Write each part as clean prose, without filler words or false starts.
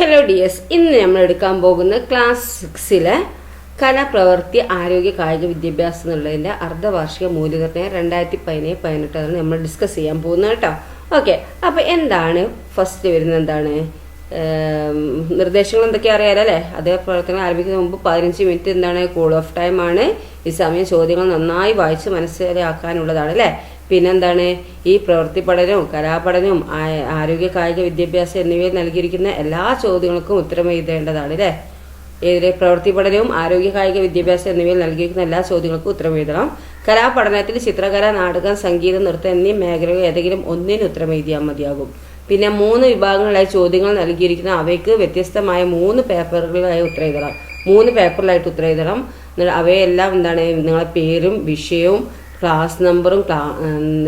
Hello dears, ഇന്ന് നമ്മൾ എടുക്കാൻ പോകുന്ന ക്ലാസ് 6-ലെ കലാപ്രവൃത്തി ആരോഗ്യ കായിക വിദ്യാഭ്യാസം എന്നുള്ളതിൻ്റെ അർദ്ധവാർഷിക മൂല്യനിർണ്ണയം 2017-18 അതാണ് നമ്മൾ ഡിസ്കസ് ചെയ്യാൻ പോകുന്നത് കേട്ടോ. ഓക്കെ, അപ്പോൾ എന്താണ് ഫസ്റ്റ് വരുന്നത്? എന്താണ് നിർദ്ദേശങ്ങൾ എന്തൊക്കെയാണ് അറിയാലോ അല്ലേ? അതേ പ്രവർത്തനം ആരംഭിക്കുന്നതിന് മുമ്പ് 15 മിനിറ്റ് എന്താണ് കൂൾ ഓഫ് ടൈം ആണ്. ഈ സമയം ചോദ്യങ്ങൾ നന്നായി വായിച്ച് മനസ്സിലാക്കാനുള്ളതാണ് അല്ലേ? പിന്നെന്താണ്, ഈ പ്രവൃത്തി പഠനവും കലാപഠനവും ആരോഗ്യ കായിക വിദ്യാഭ്യാസം എന്നിവയിൽ നൽകിയിരിക്കുന്ന എല്ലാ ചോദ്യങ്ങൾക്കും ഉത്തരം എഴുതേണ്ടതാണ് അല്ലേ? പ്രവൃത്തി പഠനവും ആരോഗ്യ കായിക വിദ്യാഭ്യാസം എന്നിവയിൽ നൽകിയിരിക്കുന്ന എല്ലാ ചോദ്യങ്ങൾക്കും ഉത്തരം എഴുതണം. കലാപഠനത്തിൽ ചിത്രകല, നാടകം, സംഗീതം, നൃത്തം എന്നീ മേഖലകളിൽ ഏതെങ്കിലും ഒന്നിന് ഉത്തരം എഴുതിയാൽ മതിയാകും. പിന്നെ 3 വിഭാഗങ്ങളായി ചോദ്യങ്ങൾ നൽകിയിരിക്കുന്ന അവയ്ക്ക് വ്യത്യസ്തമായ 3 പേപ്പറുകളായി ഉത്തരം എഴുതണം. 3 പേപ്പറിലായിട്ട് ഉത്തരം എഴുതണം. അവയെല്ലാം എന്താണ്, നിങ്ങളെ പേരും വിഷയവും ക്ലാസ് നമ്പറും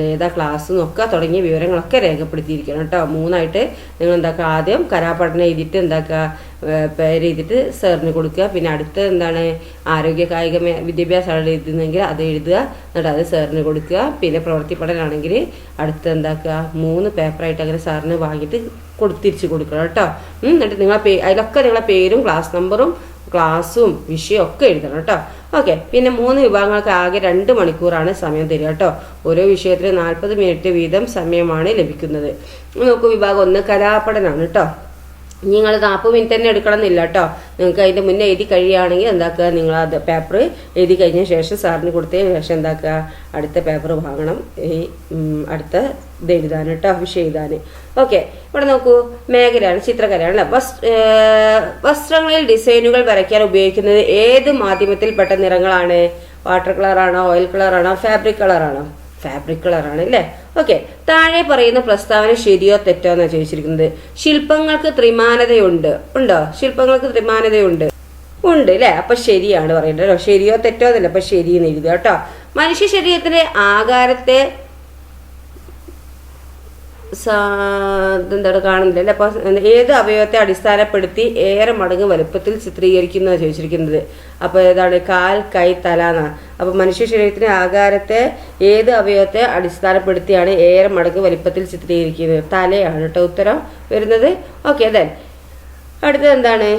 ഏതാ ക്ലാസ്സും ഒക്കെ തുടങ്ങിയ വിവരങ്ങളൊക്കെ രേഖപ്പെടുത്തിയിരിക്കണം കേട്ടോ. 3ആയിട്ട് നിങ്ങൾ എന്താക്കുക, ആദ്യം കലാപഠനം എഴുതിയിട്ട് എന്താക്കുക, പേര് എഴുതിയിട്ട് സാറിന് കൊടുക്കുക. പിന്നെ അടുത്ത എന്താണ്, ആരോഗ്യ കായിക വിദ്യാഭ്യാസമാണ് എഴുതുന്നതെങ്കിൽ അത് എഴുതുക, എന്നിട്ട് അത് സാറിന് കൊടുക്കുക. പിന്നെ പ്രവൃത്തി പഠനമാണെങ്കിൽ അടുത്ത് എന്താക്കുക, 3 പേപ്പറായിട്ട് അങ്ങനെ സാറിന് വാങ്ങിയിട്ട് തിരിച്ച് കൊടുക്കണം കേട്ടോ. എന്നിട്ട് നിങ്ങളെ അതിലൊക്കെ നിങ്ങളെ പേരും ക്ലാസ് നമ്പറും ക്ലാസ്സും വിഷയവും ഒക്കെ എഴുതണം കേട്ടോ. ഓക്കെ, പിന്നെ 3 വിഭാഗങ്ങൾക്ക് ആകെ 2 മണിക്കൂറാണ് സമയം തരിക കേട്ടോ. ഓരോ വിഷയത്തിന് 40 മിനിറ്റ് വീതം സമയമാണ് ലഭിക്കുന്നത്. നോക്കൂ, വിഭാഗം 1 കലാപഠനമാണ് കേട്ടോ. നിങ്ങൾ 40 മിനിറ്റ് തന്നെ എടുക്കണം എന്നില്ല കേട്ടോ. നിങ്ങൾക്ക് അതിൻ്റെ മുന്നേ എഴുതി കഴിയുകയാണെങ്കിൽ എന്താക്കുക, നിങ്ങൾ അത് പേപ്പർ എഴുതി കഴിഞ്ഞ ശേഷം സാറിന് കൊടുത്തതിന് ശേഷം എന്താക്കുക, അടുത്ത പേപ്പർ വാങ്ങണം ഈ അടുത്ത ഇത് എഴുതാൻ കേട്ടോ, വിഷയം എഴുതാൻ. ഓക്കെ, ഇവിടെ നോക്കൂ, മേഖലയാണ് ചിത്രകലയാണ്. വസ്ത്രങ്ങളിൽ ഡിസൈനുകൾ വരയ്ക്കാൻ ഉപയോഗിക്കുന്നത് ഏത് മാധ്യമത്തിൽപ്പെട്ട നിറങ്ങളാണ്? വാട്ടർ കളറാണോ, ഓയിൽ കളറാണോ, ഫാബ്രിക് കളറാണോ? ഫാബ്രിക് കളറാണ് അല്ലേ? ഓക്കെ, താഴെ പറയുന്ന പ്രസ്താവന ശരിയോ തെറ്റോ എന്നാണ് ചോദിച്ചിരിക്കുന്നത്. ശില്പങ്ങൾക്ക് ത്രിമാനതയുണ്ട്. ഉണ്ടോ? ശില്പങ്ങൾക്ക് ത്രിമാനതയുണ്ട് അല്ലേ? അപ്പൊ ശരിയാണ് പറയേണ്ടത്. ശരിയോ തെറ്റോ എന്നല്ല, അപ്പൊ ശരിയെന്ന് എഴുതുക കേട്ടോ. മനുഷ്യ ശരീരത്തിന്റെ ആകാരത്തെ എന്താണ് കാണുന്നില്ല. അപ്പൊ ഏത് അവയവത്തെ അടിസ്ഥാനപ്പെടുത്തി ഏറെ മടങ്ങ് വലുപ്പത്തിൽ ചിത്രീകരിക്കുന്ന ചോദിച്ചിരിക്കുന്നത്. അപ്പൊ ഏതാണ്? കാൽ, കൈ, തല എന്നാണ്. അപ്പൊ മനുഷ്യ ശരീരത്തിന്റെ ആകാരത്തെ ഏത് അവയവത്തെ അടിസ്ഥാനപ്പെടുത്തിയാണ് ഏറെ മടങ്ങ് വലുപ്പത്തിൽ ചിത്രീകരിക്കുന്നത്? തലയാണ് കേട്ടോ ഉത്തരം വരുന്നത്. ഓക്കെ, ദെൻ അടുത്തത് എന്താണ്?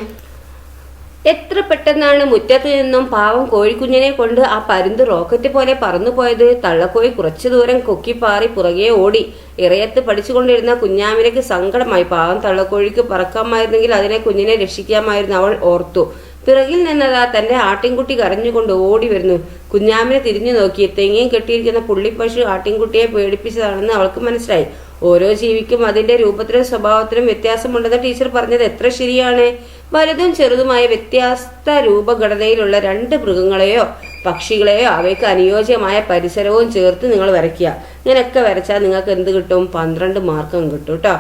എത്ര പെട്ടെന്നാണ് മുറ്റത്ത് നിന്നും പാവം കോഴിക്കുഞ്ഞിനെ കൊണ്ട് ആ പരുന്ത് റോക്കറ്റ് പോലെ പറന്നുപോയത്? തള്ളക്കോഴി കുറച്ചു ദൂരം കൊക്കിപ്പാറി പുറകെ ഓടി. ഇറയത്ത് പഠിച്ചുകൊണ്ടിരുന്ന കുഞ്ഞാമിനയ്ക്ക് സങ്കടമായി. പാവം തള്ളക്കോഴിക്ക് പറക്കാമായിരുന്നെങ്കിൽ അതിനെ കുഞ്ഞിനെ രക്ഷിക്കാമായിരുന്നു അവൾ ഓർത്തു. പിറകിൽ നിന്നതാ തന്റെ ആട്ടിൻകുട്ടി കരഞ്ഞുകൊണ്ട് ഓടി വരുന്നു. കുഞ്ഞാമിനെ തിരിഞ്ഞു നോക്കി. തെങ്ങിയും കെട്ടിയിരിക്കുന്ന പുള്ളിപ്പശു ആട്ടിൻകുട്ടിയെ പേടിപ്പിച്ചതാണെന്ന് അവൾക്ക് മനസ്സിലായി. ഓരോ ജീവിക്കും അതിന്റെ രൂപത്തിലും സ്വഭാവത്തിലും വ്യത്യാസമുണ്ടെന്ന് ടീച്ചർ പറഞ്ഞത് എത്ര ശരിയാണ്? വലുതും ചെറുതുമായ വ്യത്യസ്ത രൂപഘടനയിലുള്ള 2 മൃഗങ്ങളെയോ പക്ഷികളെയോ അവയ്ക്ക് അനുയോജ്യമായ പരിസരവും ചേർത്ത് നിങ്ങൾ വരയ്ക്കുക. ഇങ്ങനെയൊക്കെ വരച്ചാൽ നിങ്ങൾക്ക് എന്ത് കിട്ടും? 12 മാർക്കും കിട്ടും കേട്ടോ.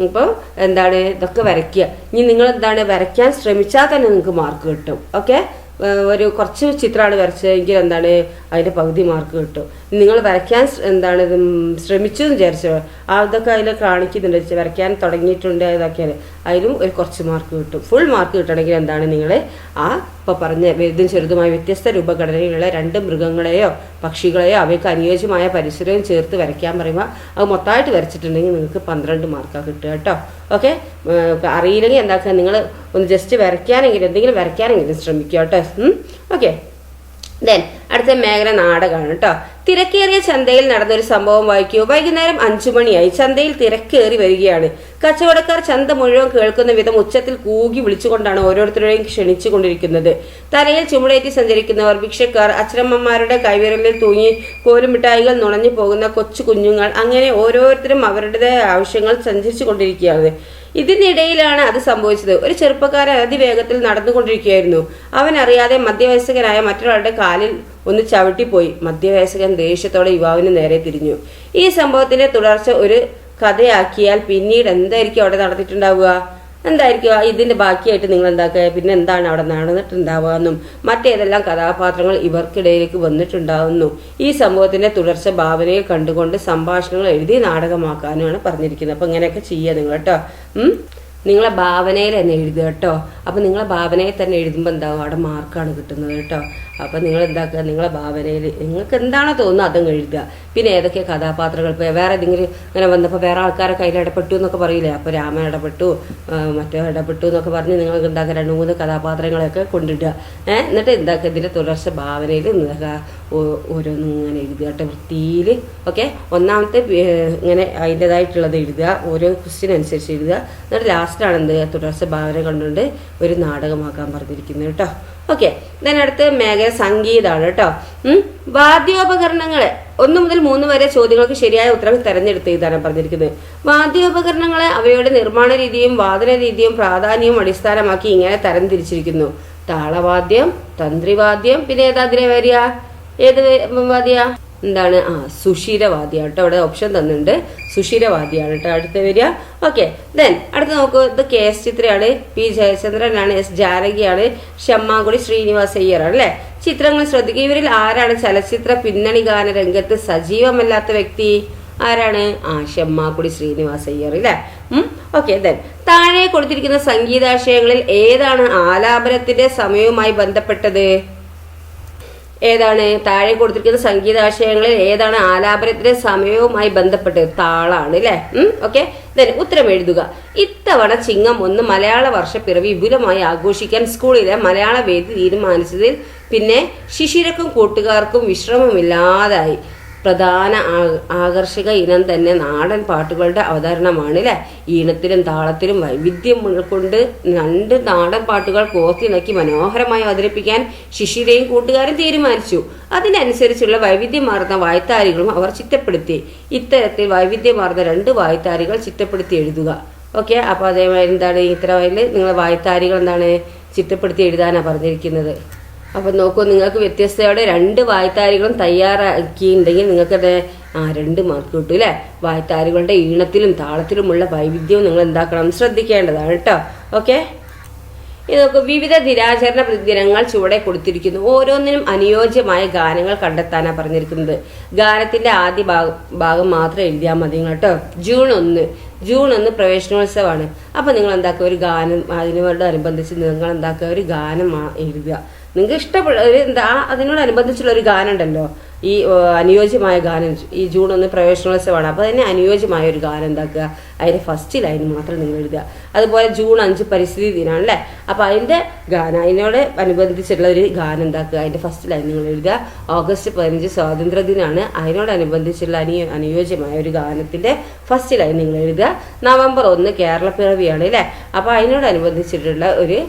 ഇപ്പോൾ എന്താണ്, ഇതൊക്കെ വരയ്ക്കുക. ഇനി നിങ്ങൾ എന്താണ് വരയ്ക്കാൻ ശ്രമിച്ചാൽ തന്നെ നിങ്ങൾക്ക് മാർക്ക് കിട്ടും. ഓക്കെ, ഒരു കുറച്ച് ചിത്രമാണ് വരച്ചതെങ്കിൽ എന്താണ്, അതിൻ്റെ പകുതി മാർക്ക് കിട്ടും. നിങ്ങൾ വരയ്ക്കാൻ എന്താണ് ശ്രമിച്ചു എന്ന് വിചാരിച്ചോ, അതൊക്കെ അതിൽ കാണിക്കുന്നുണ്ട്. വരയ്ക്കാൻ തുടങ്ങിയിട്ടുണ്ട് ഇതൊക്കെയാണ്, അതിലും ഒരു കുറച്ച് മാർക്ക് കിട്ടും. ഫുൾ മാർക്ക് കിട്ടണമെങ്കിൽ എന്താണ്, നിങ്ങൾ ഇപ്പോൾ പറഞ്ഞ വലുതും ചെറുതുമായ വ്യത്യസ്ത രൂപഘടനയിലുള്ള 2 മൃഗങ്ങളെയോ പക്ഷികളെയോ അവയ്ക്ക് അനുയോജ്യമായ പരിസരവും ചേർത്ത് വരയ്ക്കാൻ പറയുമ്പോൾ അത് മൊത്തമായിട്ട് വരച്ചിട്ടുണ്ടെങ്കിൽ നിങ്ങൾക്ക് 12 മാർക്കാണ് കിട്ടുക കേട്ടോ. ഓക്കെ, അറിയില്ലെങ്കിൽ എന്താക്കുക, നിങ്ങൾ ഒന്ന് ജസ്റ്റ് എന്തെങ്കിലും വരയ്ക്കാനെങ്കിലും ശ്രമിക്കുക കേട്ടോ. ഓക്കെ, ദെൻ അടുത്ത മേഖല നാടകമാണ് കേട്ടോ. തിരക്കേറിയ ചന്തയിൽ നടന്നൊരു സംഭവം വായിക്കൂ. വൈകുന്നേരം 5 മണിയായി. ചന്തയിൽ തിരക്കേറി വരികയാണ്. കച്ചവടക്കാർ ചന്ത മുഴുവൻ കേൾക്കുന്ന വിധം ഉച്ചത്തിൽ കൂകി വിളിച്ചുകൊണ്ടാണ് ഓരോരുത്തരെയും ക്ഷണിച്ചു കൊണ്ടിരിക്കുന്നത്. തലയിൽ ചുമടേറ്റി സഞ്ചരിക്കുന്നവർ, ഭിക്ഷക്കാർ, അച്ഛനമ്മമാരുടെ കൈവിരലിൽ തൂങ്ങി കോലുമിഠായികൾ നുണഞ്ഞു പോകുന്ന കൊച്ചു കുഞ്ഞുങ്ങൾ, അങ്ങനെ ഓരോരുത്തരും അവരുടേതായ ആവശ്യങ്ങൾ സഞ്ചരിച്ചു കൊണ്ടിരിക്കുകയാണ്. ഇതിനിടയിലാണ് അത് സംഭവിച്ചത്. ഒരു ചെറുപ്പക്കാരൻ അതിവേഗത്തിൽ നടന്നുകൊണ്ടിരിക്കുകയായിരുന്നു. അവൻ അറിയാതെ മധ്യവയസ്കനായ മറ്റൊരാളുടെ കാലിൽ ഒന്ന് ചവിട്ടിപ്പോയി. മധ്യവയസ്കൻ ദേഷ്യത്തോടെ യുവാവിന് നേരെ തിരിഞ്ഞു. ഈ സംഭവത്തിന്റെ തുടർച്ച ഒരു കഥയാക്കിയാൽ പിന്നീട് എന്തായിരിക്കും അവിടെ നടന്നിട്ടുണ്ടാവുക? എന്തായിരിക്കും ഇതിന്റെ ബാക്കിയായിട്ട് നിങ്ങൾ എന്താക്കുക, പിന്നെ എന്താണ് അവിടെ നടന്നിട്ടുണ്ടാവുക എന്നും മറ്റേതെല്ലാം കഥാപാത്രങ്ങൾ ഇവർക്കിടയിലേക്ക് വന്നിട്ടുണ്ടാവുന്നു. ഈ സംഭവത്തിന്റെ തുടർച്ച ഭാവനയിൽ കണ്ടുകൊണ്ട് സംഭാഷണങ്ങൾ എഴുതി നാടകമാക്കാനുമാണ് പറഞ്ഞിരിക്കുന്നത്. അപ്പൊ ഇങ്ങനെയൊക്കെ ചെയ്യുക നിങ്ങൾ കേട്ടോ. നിങ്ങളെ ഭാവനയിൽ തന്നെ എഴുതുക കേട്ടോ. അപ്പോൾ നിങ്ങളെ ഭാവനയിൽ തന്നെ എഴുതുമ്പോൾ എന്താവും അവിടെ മാർക്കാണ് കിട്ടുന്നത് കേട്ടോ. അപ്പോൾ നിങ്ങൾ എന്താക്കുക, നിങ്ങളെ ഭാവനയിൽ നിങ്ങൾക്ക് എന്താണോ തോന്നുന്നത് അതങ്ങ് എഴുതുക. പിന്നെ ഏതൊക്കെ കഥാപാത്രങ്ങൾ, ഇപ്പോൾ വേറെ ഏതെങ്കിലും ഇങ്ങനെ വന്നപ്പോൾ വേറെ ആൾക്കാരെ കയ്യിൽ ഇടപെട്ടു എന്നൊക്കെ പറയില്ലേ, അപ്പോൾ രാമൻ ഇടപെട്ടു, മറ്റേ ഇടപെട്ടു എന്നൊക്കെ പറഞ്ഞ് നിങ്ങൾക്ക് എന്താക്കുക 2-3 കഥാപാത്രങ്ങളൊക്കെ കൊണ്ടിടുക. എന്നിട്ട് എന്താക്കുക, ഇതിൻ്റെ തുടർച്ച ഭാവനയിൽ എന്താക്കുക ഓരോന്നും ഇങ്ങനെ എഴുതുക കേട്ടോ, വൃത്തിയിൽ. ഓക്കെ, ഒന്നാമത്തെ ഇങ്ങനെ അതിൻ്റെതായിട്ടുള്ളത് എഴുതുക, ഓരോ ക്വസ്റ്റ്യൻ അനുസരിച്ച് എഴുതുക. എന്നിട്ട് ലാസ്റ്റാണ് എന്ത് തുടർച്ച ഭാവന കണ്ടുകൊണ്ട് ഒരു നാടകമാക്കാൻ പറഞ്ഞിരിക്കുന്നത് കേട്ടോ. ഓക്കെ, ഇതിനടുത്ത് മേഖല സംഗീതമാണ് കേട്ടോ. വാദ്യോപകരണങ്ങൾ 1 മുതൽ 3 വരെ ചോദ്യങ്ങൾക്ക് ശരിയായ ഉത്തരം തെരഞ്ഞെടുത്ത് എഴുതാനാണ് പറഞ്ഞിരിക്കുന്നത്. വാദ്യോപകരണങ്ങളെ അവയുടെ നിർമ്മാണ രീതിയും വാദന രീതിയും പ്രാധാന്യവും അടിസ്ഥാനമാക്കി ഇങ്ങനെ തരംതിരിച്ചിരിക്കുന്നു. താളവാദ്യം, തന്ത്രിവാദ്യം, പിന്നെ ഏതാതിരെ വരിക, ഏത് വാദ്യ എന്താണ്, സുഷിരവാദ്യ കേട്ടോ. അവിടെ ഓപ്ഷൻ തന്നിട്ടുണ്ട്, സുഷിരവാദ്യാണ് കേട്ടോ അടുത്ത് വരിക. ഓക്കെ, ദെൻ അടുത്ത് നോക്കൂ, ഇത് KS ചിത്രയാണ്, P ജയചന്ദ്രനാണ്, S ജാനകിയാണ്, ഷമ്മാങ്കുടി ശ്രീനിവാസ അയ്യറാണ് അല്ലേ. ചിത്രങ്ങൾ ശ്രദ്ധിക്കുക. ഇവരിൽ ആരാണ് ചലച്ചിത്ര പിന്നണി ഗാന രംഗത്ത് സജീവമല്ലാത്ത വ്യക്തി? ആരാണ്? ഷമ്മാങ്കുടി ശ്രീനിവാസ അയ്യർ അല്ലേ. ഓക്കെ, ദെൻ താഴെ കൊടുത്തിരിക്കുന്ന സംഗീതാശയങ്ങളിൽ ഏതാണ് ആലാപനത്തിന്റെ സമയവുമായി ബന്ധപ്പെട്ടത്? ഏതാണ് താഴെ കൊടുത്തിരിക്കുന്ന സംഗീതാശയങ്ങളിൽ ഏതാണ് ആലാപനത്തിന്റെ സമയവുമായി ബന്ധപ്പെട്ടത്? താളാണ് അല്ലേ. ഓക്കെ, ദെൻ ഉത്തരം എഴുതുക. ഇത്തവണ ചിങ്ങം 1 മലയാള വർഷപ്പിറവി വിപുലമായി ആഘോഷിക്കാൻ സ്കൂളിലെ മലയാള വേദി തീരുമാനിച്ചതിൽ പിന്നെ ശിശിരക്കും കൂട്ടുകാർക്കും വിശ്രമമില്ലാതായി. പ്രധാന ആകർഷക ഇനം തന്നെ നാടൻ പാട്ടുകളുടെ അവതരണമാണ് അല്ലേ. ഈണത്തിലും താളത്തിലും വൈവിധ്യം ഉൾക്കൊണ്ട് 2 നാടൻ പാട്ടുകൾ കോർത്തിണക്കി മനോഹരമായി അവതരിപ്പിക്കാൻ ശിശിരയും കൂട്ടുകാരും തീരുമാനിച്ചു. അതിനനുസരിച്ചുള്ള വൈവിധ്യമാർന്ന വായ്ത്താരികളും അവർ ചിട്ടപ്പെടുത്തി. ഇത്തരത്തിൽ വൈവിധ്യമാർന്ന 2 വായ്ത്താരികൾ ചിട്ടപ്പെടുത്തി എഴുതുക. ഓക്കെ, അപ്പോൾ അതേമാതിരി എന്താണ് ഇത്തരത്തിൽ നിങ്ങൾ വായ്ത്താരികൾ എന്താണ് ചിട്ടപ്പെടുത്തി എഴുതാനാണ് പറഞ്ഞിരിക്കുന്നത്. അപ്പം നോക്കൂ, നിങ്ങൾക്ക് വ്യത്യസ്തയോടെ 2 വായ്ത്താരികളും തയ്യാറാക്കിയിട്ടുണ്ടെങ്കിൽ നിങ്ങൾക്കത് 2 മാർക്ക് കിട്ടും അല്ലേ. വായ്ത്താരികളുടെ ഈണത്തിലും താളത്തിലുമുള്ള വൈവിധ്യവും നിങ്ങൾ എന്താക്കണം, ശ്രദ്ധിക്കേണ്ടതാണ് കേട്ടോ. ഓക്കെ, ഇത് നോക്കൂ, വിവിധ ദിനാചരണ ദിനങ്ങൾ ചുവടെ കൊടുത്തിരിക്കുന്നു. ഓരോന്നിനും അനുയോജ്യമായ ഗാനങ്ങൾ കണ്ടെത്താനാണ് പറഞ്ഞിരിക്കുന്നത്. ഗാനത്തിന്റെ ആദ്യ ഭാഗം മാത്രം എഴുതിയാൽ മതി കേട്ടോ. ജൂൺ 1 പ്രവേശനോത്സവമാണ്. അപ്പം നിങ്ങൾ എന്താക്കുക, ഒരു ഗാനം അതിനോടനുബന്ധിച്ച് നിങ്ങൾ എന്താക്കുക, ഒരു ഗാനം എഴുതുക. നിങ്ങൾക്ക് ഇഷ്ടപ്പെട്ട അതിനോടനുബന്ധിച്ചുള്ള ഒരു ഗാനം ഉണ്ടല്ലോ, ഈ അനുയോജ്യമായ ഗാനം. ഈ ജൂൺ 1 പ്രവേശനോത്സവമാണ്, അപ്പോൾ അതിന് അനുയോജ്യമായ ഒരു ഗാനം എന്താക്കുക, അതിൻ്റെ ഫസ്റ്റ് ലൈൻ മാത്രം നിങ്ങൾ എഴുതുക. അതുപോലെ ജൂൺ 5 പരിസ്ഥിതി ദിനമാണ് അല്ലേ. അപ്പോൾ അതിൻ്റെ ഗാനം, അതിനോട് അനുബന്ധിച്ചുള്ള ഒരു ഗാനം എന്താക്കുക, അതിൻ്റെ ഫസ്റ്റ് ലൈൻ നിങ്ങൾ എഴുതുക. ഓഗസ്റ്റ് 15 സ്വാതന്ത്ര്യ ദിനമാണ്, അതിനോടനുബന്ധിച്ചുള്ള അനുയോജ്യമായ ഒരു ഗാനത്തിൻ്റെ ഫസ്റ്റ് ലൈൻ നിങ്ങൾ എഴുതുക. നവംബർ 1 കേരളപ്പിറവിയാണ് അല്ലേ. അപ്പോൾ അതിനോടനുബന്ധിച്ചിട്ടുള്ള ഒരു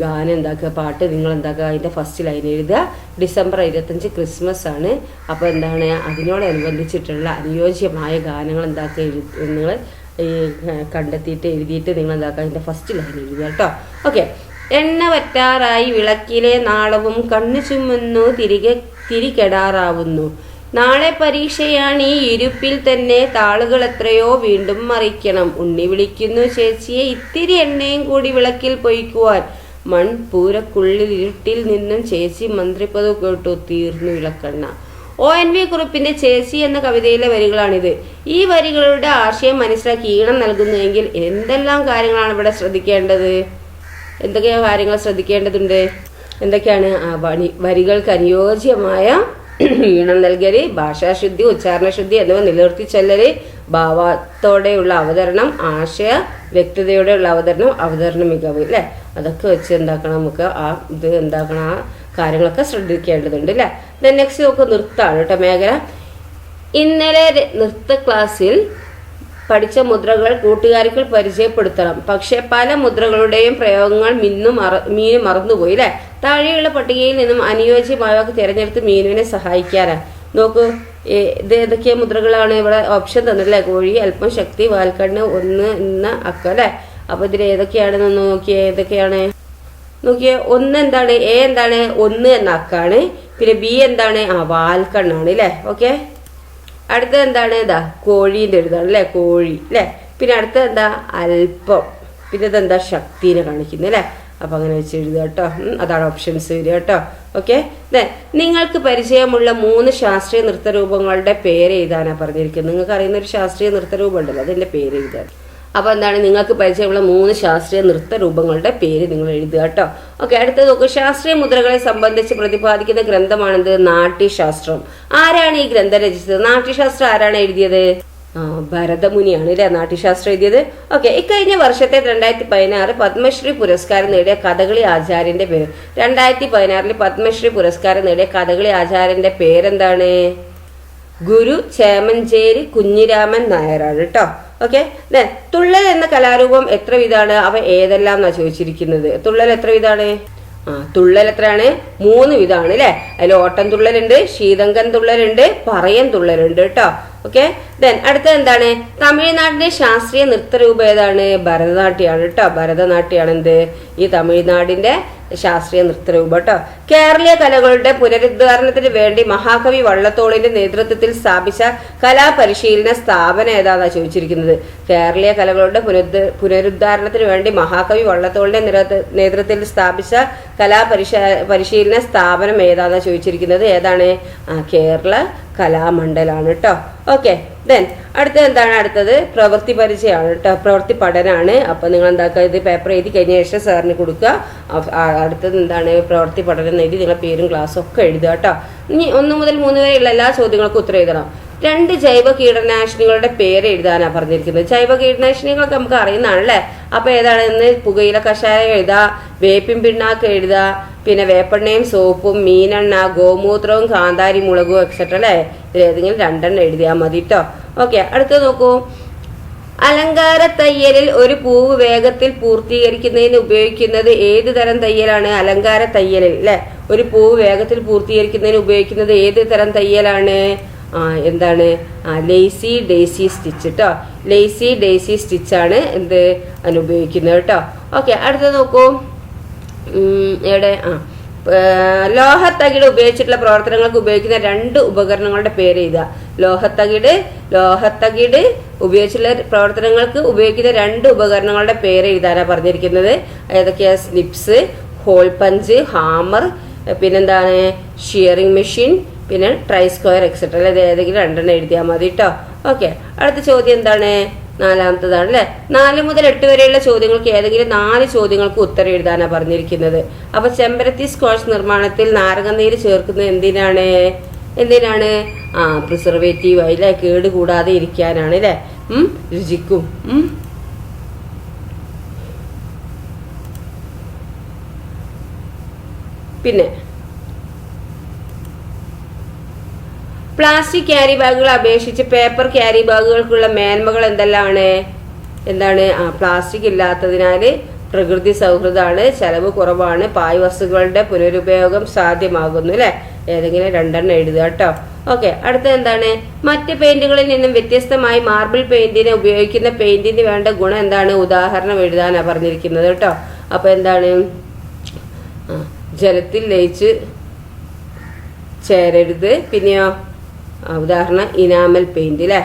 ഗാനം എന്താക്കുക, പാട്ട് നിങ്ങൾ എന്താക്കുക, അതിൻ്റെ ഫസ്റ്റ് ലൈൻ എഴുതുക. ഡിസംബർ 25 ക്രിസ്മസ് ആണ്. അപ്പോൾ എന്താണ് അതിനോടനുബന്ധിച്ചിട്ടുള്ള അനുയോജ്യമായ ഗാനങ്ങൾ എന്താക്കുക നിങ്ങൾ ഈ കണ്ടെത്തിയിട്ട് എഴുതിയിട്ട് നിങ്ങൾ എന്താക്കുക, അതിൻ്റെ ഫസ്റ്റ് ലൈൻ എഴുതുക കേട്ടോ. ഓക്കെ, എണ്ണ വറ്റാറായി വിളക്കിലെ നാളവും കണ്ണു ചുമന്നു തിരികെടാറാവുന്നു. നാളെ പരീക്ഷയാണ്, ഈ ഇരുപ്പിൽ തന്നെ താളുകൾ എത്രയോ വീണ്ടും മറിക്കണം. ഉണ്ണി വിളിക്കുന്നു ചേച്ചിയെ, ഇത്തിരി എണ്ണയും കൂടി വിളക്കിൽ പൊയ്ക്കുവാൻ. മൺപൂരക്കുള്ളിൽ ഇരുട്ടിൽ നിന്നും ചേച്ചി മന്ത്രിപ്പതു കേട്ടു, തീർന്നു വിളക്കെണ്ണ. ONV കുറുപ്പിന്റെ ചേച്ചി എന്ന കവിതയിലെ വരികളാണിത്. ഈ വരികളുടെ ആശയം മനസ്സിലാക്കി ഈണം നൽകുന്നുവെങ്കിൽ എന്തെല്ലാം കാര്യങ്ങളാണ് ഇവിടെ ശ്രദ്ധിക്കേണ്ടത്? എന്തൊക്കെ കാര്യങ്ങൾ ശ്രദ്ധിക്കേണ്ടതുണ്ട്? എന്തൊക്കെയാണ്? വരികൾക്ക് അനുയോജ്യമായ ഈണം നൽകല്, ഭാഷാശുദ്ധി, ഉച്ചാരണശുദ്ധി എന്നിവ നിലനിർത്തി ചൊല്ലല്, ഭാവത്തോടെയുള്ള അവതരണം, ആശയ വ്യക്തതയോടെയുള്ള അവതരണം, അവതരണ മികവ് അല്ലേ. അതൊക്കെ വെച്ച് എന്താക്കണം, നമുക്ക് ഇത് എന്താക്കണം, ആ കാര്യങ്ങളൊക്കെ ശ്രദ്ധിക്കേണ്ടതുണ്ട് അല്ലേ. നെക്സ്റ്റ് നമുക്ക് നൃത്തമാണ് കേട്ടോ മേഖല. ഇന്നലെ നൃത്ത ക്ലാസ്സിൽ പഠിച്ച മുദ്രകൾ കൂട്ടുകാർക്ക് പരിചയപ്പെടുത്തണം. പക്ഷെ പല മുദ്രകളുടെയും പ്രയോഗങ്ങൾ മീനു മറന്നുപോയി അല്ലേ. താഴെയുള്ള പട്ടികയിൽ നിന്നും അനുയോജ്യമായവ തിരഞ്ഞെടുത്ത് മീനുവിനെ സഹായിക്കാനാണ്. നോക്കൂ, ഇത് ഏതൊക്കെയാ മുദ്രകളാണ് ഇവിടെ ഓപ്ഷൻ തന്നിട്ടില്ലേ. കോഴി, അല്പം ശക്തി, വാൽക്കണ്ണ്, 1 എന്ന അക്ക അല്ലേ. അപ്പൊ ഇതിൽ ഏതൊക്കെയാണെന്ന് നോക്കിയേ. ഏതൊക്കെയാണ് നോക്കിയേ. 1 എന്താണ്? A എന്താണ്? 1 എന്ന അക്കാണ്. പിന്നെ B എന്താണ്? വാൽക്കണ്ണാണ് അല്ലേ. ഓക്കെ, അടുത്തത് എന്താണ്? കോഴീൻ്റെ ഒരു ഇതാണ് അല്ലേ, കോഴി അല്ലേ. പിന്നെ അടുത്തത് എന്താ? അല്പം. പിന്നെ ഇതെന്താ? ശക്തിനെ കാണിക്കുന്നത് അല്ലേ. അപ്പം അങ്ങനെ വെച്ച് എഴുതുക കേട്ടോ. അതാണ് ഓപ്ഷൻസ് വരിക കേട്ടോ. ഓക്കെ, നിങ്ങൾക്ക് പരിചയമുള്ള 3 ശാസ്ത്രീയ നൃത്തരൂപങ്ങളുടെ പേര് എഴുതാനാണ് പറഞ്ഞിരിക്കുന്നത്. നിങ്ങൾക്ക് അറിയുന്ന ഒരു ശാസ്ത്രീയ നൃത്തരൂപം ഉണ്ടല്ലോ, അതിൻ്റെ പേര് എഴുതാൻ. അപ്പോൾ എന്താണ് നിങ്ങൾക്ക് പരിചയമുള്ള 3 ശാസ്ത്രീയ നൃത്ത രൂപങ്ങളുടെ പേര് നിങ്ങൾ എഴുതുക കേട്ടോ. ഓക്കെ, അടുത്ത നോക്കൂ. ശാസ്ത്രീയ മുദ്രകളെ സംബന്ധിച്ച് പ്രതിപാദിക്കുന്ന ഗ്രന്ഥമാണെന്ത്? നാട്യശാസ്ത്രം. ആരാണ് ഈ ഗ്രന്ഥം രചിച്ചത്? നാട്യശാസ്ത്രം ആരാണ് എഴുതിയത്? ഭരതമുനിയാണ് അല്ലെ നാട്യശാസ്ത്രം എഴുതിയത്. ഓക്കെ, ഇക്കഴിഞ്ഞ വർഷത്തെ 2016 പത്മശ്രീ പുരസ്കാരം നേടിയ കഥകളി ആചാര്യന്റെ പേര്. 2016 പത്മശ്രീ പുരസ്കാരം നേടിയ കഥകളി ആചാര്യന്റെ പേരെന്താണ്? ഗുരു ചേമഞ്ചേരി കുഞ്ഞിരാമൻ നായരാണ് കേട്ടോ. ഓക്കെ, തുള്ളൽ എന്ന കലാരൂപം എത്ര വിധാണ്? അവ ഏതെല്ലാം എന്നാ ചോദിച്ചിരിക്കുന്നത്. തുള്ളൽ എത്ര വിധാണ്? തുള്ളൽ എത്രയാണ്? 3 വിധമാണ് അല്ലെ. അതിൽ ഓട്ടം തുള്ളലുണ്ട്, ശീതങ്കൻ തുള്ളലുണ്ട്, പറയൻ തുള്ളലുണ്ട് കേട്ടോ. ഓക്കെ, അടുത്ത എന്താണ്? തമിഴ്നാടിന്റെ ശാസ്ത്രീയ നൃത്തരൂപം ഏതാണ്? ഭരതനാട്യമാണ് കേട്ടോ. ഭരതനാട്യമാണ് എന്ത്? ഈ തമിഴ്നാടിന്റെ ശാസ്ത്രീയ നൃത്തരൂപം കേട്ടോ. കേരളീയ കലകളുടെ പുനരുദ്ധാരണത്തിന് വേണ്ടി മഹാകവി വള്ളത്തോളിന്റെ നേതൃത്വത്തിൽ സ്ഥാപിച്ച കലാപരിശീലന സ്ഥാപനം ഏതാണെന്നാ ചോദിച്ചിരിക്കുന്നത്. കേരളീയ കലകളുടെ പുനരുദ്ധാരണത്തിന് വേണ്ടി മഹാകവി വള്ളത്തോളിന്റെ നേതൃത്വത്തിൽ സ്ഥാപിച്ച പരിശീലന സ്ഥാപനം ഏതാണെന്നാ ചോദിച്ചിരിക്കുന്നത്. ഏതാണ്? കേരള കലാമണ്ഡലാണ് കേട്ടോ. ഓക്കെ, അടുത്ത എന്താണ്? അടുത്തത് പ്രവൃത്തി പരിചയമാണ് കേട്ടോ. പ്രവൃത്തി പഠനമാണ്. അപ്പൊ നിങ്ങൾ എന്താക്കുക, ഇത് പേപ്പർ എഴുതി കഴിഞ്ഞ ശേഷം സാറിന് കൊടുക്കുക. അടുത്തത് എന്താണ്? പ്രവൃത്തി പഠനം എഴുതി നിങ്ങളുടെ പേരും ക്ലാസ്സും ഒക്കെ എഴുതുക കേട്ടോ. ഇനി 1 മുതൽ 3 വരെയുള്ള എല്ലാ ചോദ്യങ്ങൾക്കും ഉത്തരം എഴുതണം. 2 ജൈവ കീടനാശിനികളുടെ പേര് എഴുതാനാ പറഞ്ഞിരിക്കുന്നത്. ജൈവ കീടനാശിനികളൊക്കെ നമുക്ക് അറിയുന്നതാണല്ലേ. അപ്പൊ ഏതാണെന്ന്? പുകയില കഷായം എഴുതാ, വേപ്പിൻ പിണ്ണാക്ക് എഴുതാ, പിന്നെ വേപ്പെണ്ണയും സോപ്പും മീനെണ്ണ ഗോമൂത്രവും കാന്താരി മുളകും എക്സെട്ര അല്ലേ. ഇതിലേതെങ്കിലും 2 എഴുതിയാൽ മതി കേട്ടോ. ഓക്കെ, അടുത്തത് നോക്കൂ. അലങ്കാര തയ്യലിൽ ഒരു പൂവ് വേഗത്തിൽ പൂർത്തീകരിക്കുന്നതിന് ഉപയോഗിക്കുന്നത് ഏത് തരം തയ്യലാണ്? അലങ്കാര തയ്യലിൽ അല്ലെ ഒരു പൂവ് വേഗത്തിൽ പൂർത്തീകരിക്കുന്നതിന് ഉപയോഗിക്കുന്നത് ഏത് തരം തയ്യലാണ്? എന്താണ്? ലേസി ഡേസി സ്റ്റിച്ച് കേട്ടോ. ലേസി ഡേസി സ്റ്റിച്ചാണ് എന്ത് അതിനുപയോഗിക്കുന്നത് കേട്ടോ. ഓക്കെ, അടുത്തത് നോക്കൂ. എവിടെ? ലോഹത്തകിട് ഉപയോഗിച്ചിട്ടുള്ള പ്രവർത്തനങ്ങൾക്ക് ഉപയോഗിക്കുന്ന 2 ഉപകരണങ്ങളുടെ പേര് എഴുതുക. ലോഹത്തകിട് ഉപയോഗിച്ചുള്ള പ്രവർത്തനങ്ങൾക്ക് ഉപയോഗിക്കുന്ന 2 ഉപകരണങ്ങളുടെ പേര് എഴുതാനാണ് പറഞ്ഞിരിക്കുന്നത്. ഏതൊക്കെയാ? സ്നിപ്സ്, ഹോൾ പഞ്ച്, ഹാമർ, പിന്നെന്താണ്? ഷിയറിംഗ് മെഷീൻ, പിന്നെ ട്രൈ സ്ക്വയർ എക്സെട്ര. ഇത് ഏതെങ്കിലും 2 എഴുതിയാൽ മതി കേട്ടോ. ഓക്കെ, അടുത്ത ചോദ്യം എന്താണ്? 4ാമത്തതാണ് അല്ലെ. 4 മുതൽ 8 വരെയുള്ള ചോദ്യങ്ങൾക്ക് ഏതെങ്കിലും 4 ചോദ്യങ്ങൾക്ക് ഉത്തരം എഴുതാനാണ് പറഞ്ഞിരിക്കുന്നത്. അപ്പൊ ചെമ്പരത്തി സ്ക്വാഷ് നിർമ്മാണത്തിൽ നാരങ്ങനീര് ചേർക്കുന്നത് എന്തിനാണ്? പ്രിസർവേറ്റീവ് അല്ലേ, കേട് കൂടാതെ ഇരിക്കാനാണ് അല്ലെ. രുചിക്കും. പിന്നെ പ്ലാസ്റ്റിക് ക്യാരി ബാഗുകൾ അപേക്ഷിച്ച് പേപ്പർ ക്യാരി ബാഗുകൾക്കുള്ള മേന്മകൾ എന്താണ്? പ്ലാസ്റ്റിക് ഇല്ലാത്തതിനാൽ പ്രകൃതി സൗഹൃദമാണ്, ചെലവ് കുറവാണ്, പായ്വസ്തുക്കളുടെ പുനരുപയോഗം സാധ്യമാകുന്നു അല്ലെ. ഏതെങ്കിലും 2 എഴുതുക കേട്ടോ. ഓക്കെ, അടുത്ത എന്താണ്? മറ്റ് പെയിന്റുകളിൽ നിന്നും വ്യത്യസ്തമായി മാർബിൾ പെയിന്റിന് ഉപയോഗിക്കുന്ന പെയിന്റിന് വേണ്ട ഗുണം എന്താണ്? ഉദാഹരണം എഴുതാനാണ് പറഞ്ഞിരിക്കുന്നത് കേട്ടോ. അപ്പൊ എന്താണ്? ജലത്തിൽ ലയിച്ച് ചേരരുത്. പിന്നെയോ? ഉദാഹരണം ഇനാമൽ പെയിന്റ് അല്ലെ.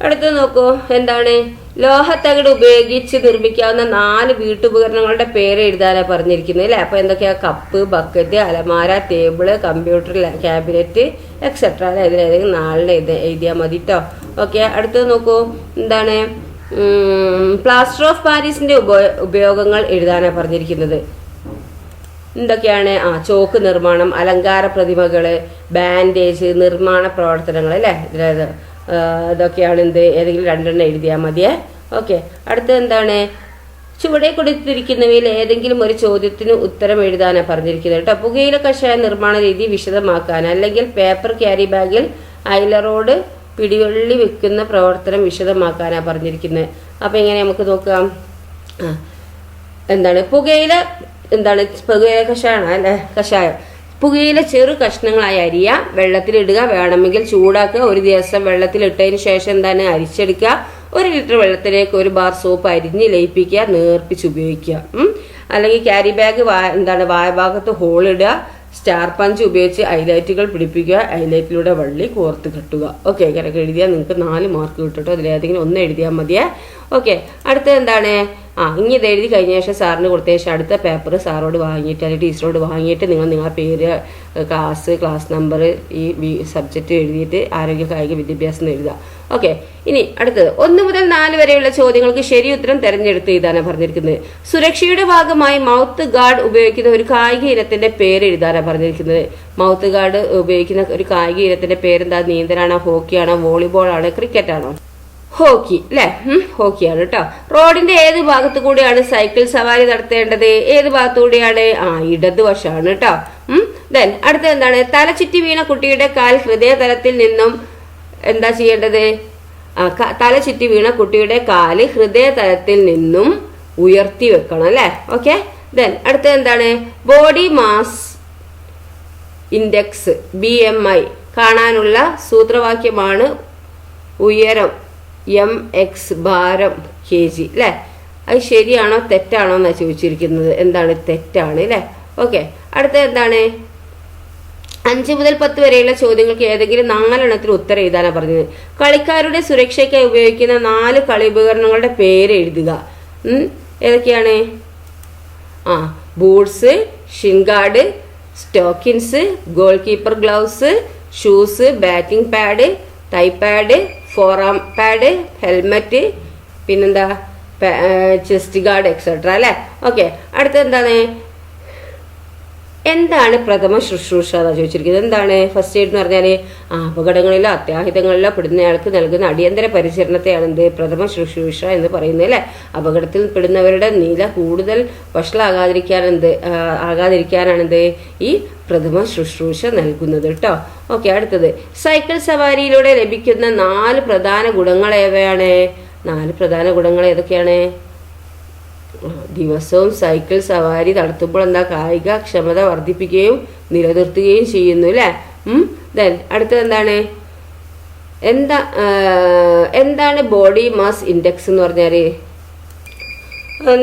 അടുത്ത് നോക്കൂ. എന്താണ്? ലോഹത്തകിട് ഉപയോഗിച്ച് നിർമ്മിക്കാവുന്ന 4 വീട്ടുപകരണങ്ങളുടെ പേര് എഴുതാനാണ് പറഞ്ഞിരിക്കുന്നത് അല്ലെ. അപ്പൊ എന്തൊക്കെയാ? കപ്പ്, ബക്കറ്റ്, അലമാര, ടേബിള്, കമ്പ്യൂട്ടർ, ക്യാബിനറ്റ് എക്സെട്ര അല്ലെ. ഇതിലേതെങ്കിലും 4 എഴുതിയാൽ മതി കേട്ടോ. ഓക്കെ, അടുത്തത് നോക്കൂ. എന്താണ്? പ്ലാസ്റ്റർ ഓഫ് പാരീസിന്റെ ഉപയോഗങ്ങൾ എഴുതാനാണ് പറഞ്ഞിരിക്കുന്നത്. എന്തൊക്കെയാണ്? ചോക്ക് നിർമ്മാണം, അലങ്കാര പ്രതിമകള്, ബാൻഡേജ്, നിർമ്മാണ പ്രവർത്തനങ്ങൾ അല്ലെ. ഇതൊക്കെയാണ് ഏതെങ്കിലും 2 എഴുതിയാൽ മതിയേ. ഓക്കെ, അടുത്തത് എന്താണ്? ചുവടെ കൊടുത്തിരിക്കുന്നവയിൽ ഏതെങ്കിലും ഒരു ചോദ്യത്തിന് ഉത്തരം എഴുതാനാണ് പറഞ്ഞിരിക്കുന്നത് കേട്ടോ. പുകയില കഷായ നിർമ്മാണ രീതി വിശദമാക്കാൻ, അല്ലെങ്കിൽ പേപ്പർ ക്യാരി ബാഗിൽ ഐലറോഡ് പിടിവള്ളി വെക്കുന്ന പ്രവർത്തനം വിശദമാക്കാനാണ് പറഞ്ഞിരിക്കുന്നത്. അപ്പൊ എങ്ങനെ നമുക്ക് നോക്കാം? എന്താണ്? പുകയില കഷായമാണ് അല്ലെ. കഷായം പുകയില ചെറു കഷ്ണങ്ങളായി അരിയുക, വെള്ളത്തിലിടുക, വേണമെങ്കിൽ ചൂടാക്കുക. ഒരു ദിവസം വെള്ളത്തിലിട്ടതിന് ശേഷം എന്താണ്? അരിച്ചെടുക്കുക. 1 ലിറ്റർ വെള്ളത്തിലേക്ക് 1 ബാർ സോപ്പ് അരിഞ്ഞ് ലയിപ്പിക്കുക, നേർപ്പിച്ച് ഉപയോഗിക്കുക. അല്ലെങ്കിൽ ക്യാരി ബാഗ് വായഭാഗത്ത് ഹോളിടുക, സ്റ്റാർ പഞ്ച് ഉപയോഗിച്ച് ഹൈലൈറ്റുകൾ പിടിപ്പിക്കുക, ഹൈലൈറ്റിലൂടെ വള്ളി കോർത്ത് കെട്ടുക. ഓക്കെ, ഇങ്ങനെയൊക്കെ എഴുതിയാൽ നിങ്ങൾക്ക് 4 മാർക്ക് കിട്ടും. അതിലേതെങ്കിലും 1 എഴുതിയാൽ മതിയേ. ഓക്കെ, അടുത്തത് എന്താണ്? ഇനി ഇത് എഴുതി കഴിഞ്ഞ ശേഷം സാറിന് കൊടുത്ത ശേഷം അടുത്ത പേപ്പർ സാറോട് വാങ്ങിയിട്ട് അല്ലെങ്കിൽ ടീച്ചറോട് വാങ്ങിയിട്ട് നിങ്ങളുടെ പേര്, ക്ലാസ് നമ്പർ, ഈ സബ്ജക്റ്റ് എഴുതിയിട്ട് ആരോഗ്യ കായിക വിദ്യാഭ്യാസം എഴുതുക. ഓക്കെ. ഇനി അടുത്തത് 1 മുതൽ 4 വരെയുള്ള ചോദ്യങ്ങൾക്ക് ശരി ഉത്തരം തെരഞ്ഞെടുത്ത് എഴുതാനാണ് പറഞ്ഞിരിക്കുന്നത്. സുരക്ഷയുടെ ഭാഗമായി മൗത്ത് ഗാർഡ് ഉപയോഗിക്കുന്ന ഒരു കായിക ഇനത്തിന്റെ പേര് എഴുതാനാണ് പറഞ്ഞിരിക്കുന്നത്. മൗത്ത് ഗാർഡ് ഉപയോഗിക്കുന്ന ഒരു കായിക ഇനത്തിന്റെ പേരെന്താ? നീന്തലാണോ, ഹോക്കിയാണോ, വോളിബോൾ ആണോ, ക്രിക്കറ്റ് ആണോ? ഹോക്കി അല്ലെ? ഹോക്കിയാണ് കേട്ടോ. റോഡിന്റെ ഏത് ഭാഗത്തു കൂടിയാണ് സൈക്കിൾ സവാരി നടത്തേണ്ടത്? ഏത് ഭാഗത്തു കൂടിയാണ്? ഇടതുവശമാണ് കേട്ടോ. ദെൻ അടുത്ത എന്താണ്? തലചുറ്റി വീണ കുട്ടിയുടെ കാൽ ഹൃദയതലത്തിൽ നിന്നും എന്താ ചെയ്യേണ്ടത്? തല ചുറ്റി വീണ കുട്ടിയുടെ കാല് ഹൃദയതലത്തിൽ നിന്നും ഉയർത്തി വെക്കണം അല്ലെ? ഓക്കെ. ദെൻ അടുത്ത എന്താണ്? ബോഡി മാസ് ഇൻഡെക്സ് BMI കാണാനുള്ള സൂത്രവാക്യമാണ് ഉയരം mx, ഭാരം kg അല്ലെ? അത് ശരിയാണോ തെറ്റാണോ എന്നാ ചോദിച്ചിരിക്കുന്നത്. എന്താണ്? തെറ്റാണ് അല്ലെ? ഓക്കെ. അടുത്ത എന്താണ്? 5 മുതൽ 10 വരെയുള്ള ചോദ്യങ്ങൾക്ക് ഏതെങ്കിലും 4 എണ്ണത്തിന് ഉത്തരം എഴുതാനാണ് പറഞ്ഞത്. കളിക്കാരുടെ സുരക്ഷയ്ക്കായി ഉപയോഗിക്കുന്ന 4 കളി ഉപകരണങ്ങളുടെ പേര് എഴുതുക. ഏതൊക്കെയാണ്? Boots, shin guard, stockings, goalkeeper gloves, shoes, batting pad, thigh pad, forearm pad, helmet, പിന്നെന്താ ചെസ്റ്റ് ഗാർഡ് എക്സെട്ര അല്ലെ? ഓക്കെ. അടുത്ത എന്താണ്? എന്താണ് പ്രഥമ ശുശ്രൂഷ എന്നാണ് ചോദിച്ചിരിക്കുന്നത്. എന്താണ് ഫസ്റ്റ് എയ്ഡ് എന്ന് പറഞ്ഞാൽ? അപകടങ്ങളിലോ അത്യാഹിതങ്ങളിലോ പെടുന്നയാൾക്ക് നൽകുന്ന അടിയന്തര പരിചരണത്തെയാണ് എന്ത്? പ്രഥമ ശുശ്രൂഷ എന്ന് പറയുന്നത് അല്ലെ? അപകടത്തിൽ പെടുന്നവരുടെ നില കൂടുതൽ വഷളാകാതിരിക്കാനാണെന്ത് ഈ പ്രഥമ ശുശ്രൂഷ നൽകുന്നത് കേട്ടോ. ഓക്കെ. അടുത്തത് സൈക്കിൾ സവാരിയിലൂടെ ലഭിക്കുന്ന 4 പ്രധാന ഗുണങ്ങൾ ഏവയാണ്? 4 പ്രധാന ഗുണങ്ങൾ ഏതൊക്കെയാണ്? ദിവസവും സൈക്കിൾ സവാരി നടത്തുമ്പോൾ എന്താ? കായിക ക്ഷമത വർദ്ധിപ്പിക്കുകയും നിലനിർത്തുകയും ചെയ്യുന്നു അല്ലെ? ദെൻ അടുത്തത് എന്താണ്? എന്താണ് ബോഡി മാസ് ഇൻഡെക്സ് എന്ന് പറഞ്ഞാല്?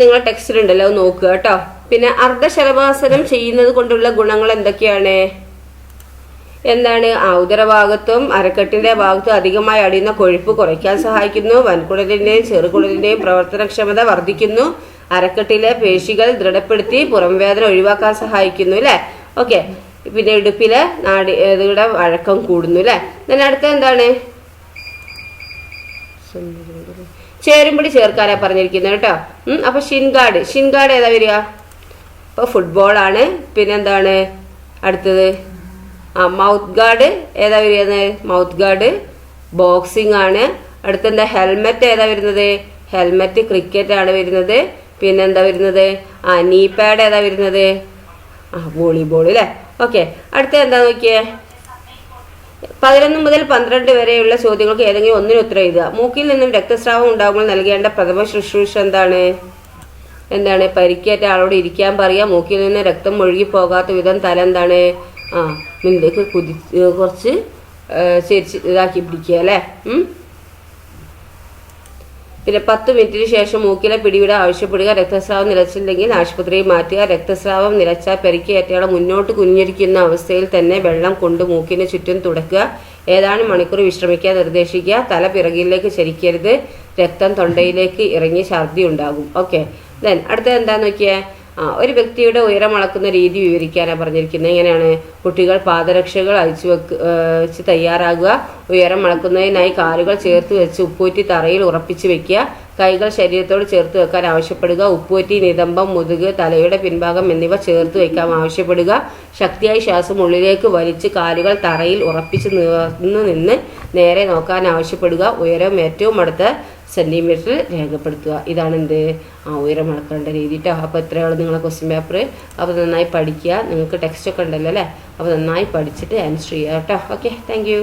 നിങ്ങൾ ടെക്സ്റ്റിലുണ്ടല്ലോ, നോക്കുക കേട്ടോ. പിന്നെ അർദ്ധശലഭാസനം ചെയ്യുന്നത് കൊണ്ടുള്ള ഗുണങ്ങൾ എന്തൊക്കെയാണ്? എന്താണ്? ഉദരഭാഗത്തും അരക്കെട്ടിന്റെ ഭാഗത്തും അധികമായി അടിയുന്ന കൊഴുപ്പ് കുറയ്ക്കാൻ സഹായിക്കുന്നു. വൻകുടലിന്റെയും ചെറുകുടലിന്റെയും പ്രവർത്തനക്ഷമത വർദ്ധിക്കുന്നു. അരക്കെട്ടിലെ പേശികൾ ദൃഢപ്പെടുത്തി പുറംവേദന ഒഴിവാക്കാൻ സഹായിക്കുന്നു അല്ലെ? ഓക്കെ. പിന്നെ ഇടുപ്പിലെ നാഡിയുടെ വഴക്കം കൂടുന്നു അല്ലെ? then അടുത്ത എന്താണ്? ചേരുംപടി ചേർക്കാനാ പറഞ്ഞിരിക്കുന്നത് കേട്ടോ. അപ്പൊ ഷിൻഗാർഡ് ഏതാ വരിക? ഇപ്പൊ ഫുട്ബോൾ ആണ്. പിന്നെന്താണ് അടുത്തത്? മൗത്ത് ഗാർഡ് ഏതാ വരുന്നത്? മൗത്ത് ഗാർഡ് ബോക്സിംഗ് ആണ്. അടുത്തെന്താ? ഹെൽമെറ്റ് ഏതാ വരുന്നത്? ഹെൽമെറ്റ് ക്രിക്കറ്റ് ആണ് വരുന്നത്. പിന്നെന്താ വരുന്നത്? നീ പാഡ് ഏതാ വരുന്നത്? വോളിബോൾ അല്ലേ? ഓക്കെ. അടുത്ത എന്താ നോക്കിയേ? 11 മുതൽ 12 വരെയുള്ള ചോദ്യങ്ങൾക്ക് ഏതെങ്കിലും ഒന്നിന് ഉത്തരം എഴുതുക. മൂക്കിൽ നിന്നും രക്തസ്രാവം ഉണ്ടാകുമ്പോൾ നൽകേണ്ട പ്രഥമ ശുശ്രൂഷ എന്താണ്? പരിക്കേറ്റ ആളോട് ഇരിക്കാൻ പറയുക. മൂക്കിൽ നിന്ന് രക്തം ഒഴുകി പോകാത്ത വിധം തല എന്താണ്? മുന്നിലേക്ക് കുറച്ച് ഇതാക്കി പിടിക്കുക അല്ലേ? പിന്നെ 10 മിനിറ്റിന് ശേഷം മൂക്കിലെ പിടിവിട ആവശ്യപ്പെടുക. രക്തസ്രാവം നിലച്ചില്ലെങ്കിൽ ആശുപത്രിയിൽ മാറ്റുക. രക്തസ്രാവം നിലച്ചാൽ പരിക്കേറ്റയാളെ മുന്നോട്ട് കുനിഞ്ഞിരിക്കുന്ന അവസ്ഥയിൽ തന്നെ വെള്ളം കൊണ്ട് മൂക്കിന് ചുറ്റും തുടക്കുക. ഏതാനും മണിക്കൂർ വിശ്രമിക്കാൻ നിർദ്ദേശിക്കുക. തല പിറകിലേക്ക് ചരിക്കരുത്. രക്തം തൊണ്ടയിലേക്ക് ഇറങ്ങി ഛർദി ഉണ്ടാകും. ഓക്കെ. ദെൻ അടുത്തത് എന്താന്ന് നോക്കിയേ? ഒരു വ്യക്തിയുടെ ഉയരം അളക്കുന്ന രീതി വിവരിക്കാനാണ് പറഞ്ഞിരിക്കുന്നത്. എങ്ങനെയാണ്? കുട്ടികൾ പാദരക്ഷകൾ വെച്ച് തയ്യാറാകുക. ഉയരം അളക്കുന്നതിനായി കാലുകൾ ചേർത്ത് വെച്ച് ഉപ്പൂറ്റി തറയിൽ ഉറപ്പിച്ച് വെക്കുക. കൈകൾ ശരീരത്തോട് ചേർത്ത് വെക്കാൻ ആവശ്യപ്പെടുക. ഉപ്പൂറ്റി, നിതംബം, മുതുക്, തലയുടെ പിൻഭാഗം എന്നിവ ചേർത്ത് വെക്കാൻ ആവശ്യപ്പെടുക. ശക്തിയായി ശ്വാസം ഉള്ളിലേക്ക് വലിച്ച് കാലുകൾ തറയിൽ ഉറപ്പിച്ച് നിന്ന് നേരെ നോക്കാൻ ആവശ്യപ്പെടുക. ഉയരം ഏറ്റവും അടുത്ത സെന്റിമീറ്ററിൽ രേഖപ്പെടുത്തുക. ഇതാണ് എന്ത്? ഉയരം അളക്കേണ്ട രീതി കേട്ടോ. അപ്പോൾ എത്രയാണ് നിങ്ങളെ ക്വസ്റ്റ്യൻ പേപ്പർ? അപ്പോൾ നന്നായി പഠിക്കുക. നിങ്ങൾക്ക് ടെക്സ്റ്റ് ഒക്കെ ഉണ്ടല്ലോ അല്ലേ? അപ്പോൾ നന്നായി പഠിച്ചിട്ട് ആൻസർ ചെയ്യുക കേട്ടോ. ഓക്കെ. Thank you.